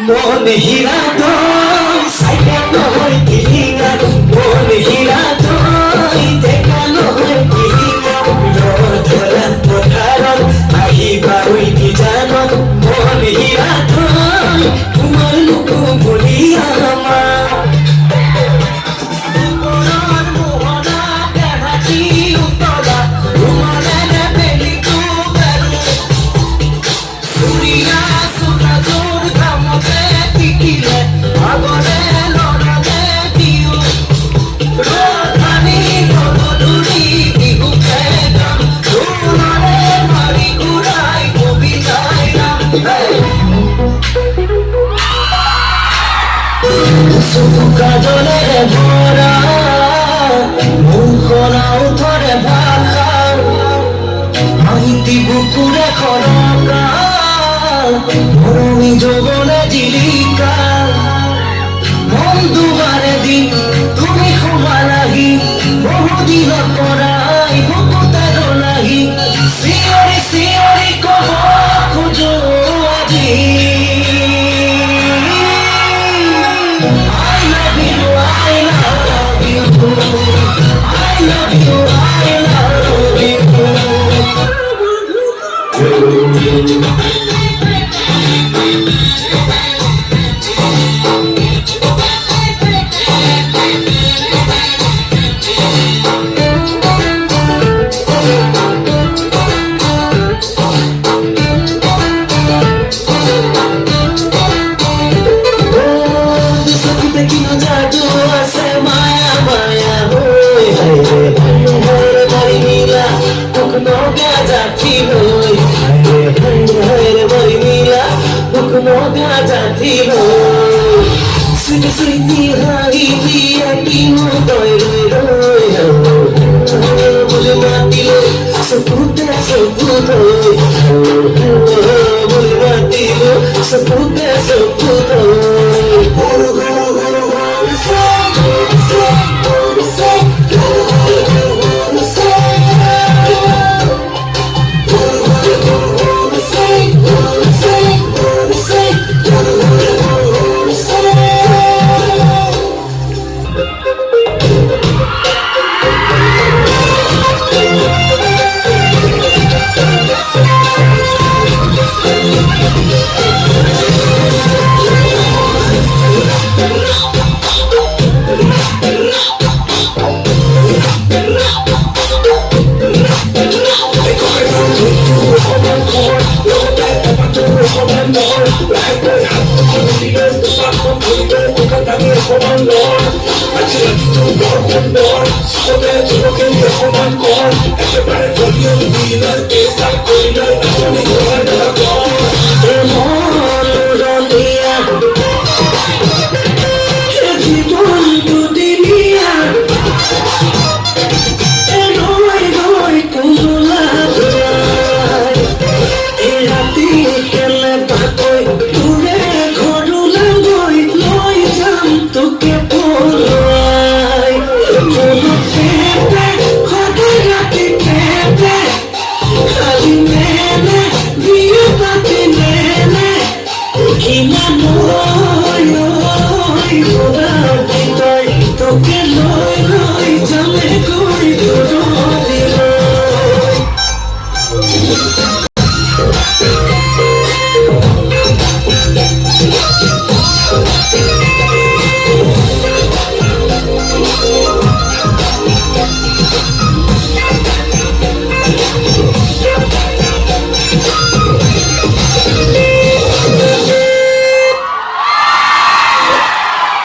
মন হীরা তোই সাইকেল হয় কিলিঙা মন হীরা তোই দেখানো হয় কিলিঙা ধরা পথারত আহিবা ওই বিজানত মন হীরা তোই তোমার লোক বলিয়া আমার কাজলে ভরা মুখরাও ধরে ভাষা মাহিতি বুকুরে খরকা মরমি যোগনে জীবিকা মন দুবারে দিন তুমি সোমালাহি বহুদিনৰ পৰাই বুকুতে দলাহি চিঞৰি চিঞৰি কব খোজো আজি Sweetie, hari dia kini doi doi doi, boleh mati lo, seputar seputar, boleh mati lo, seputar seputar. Amor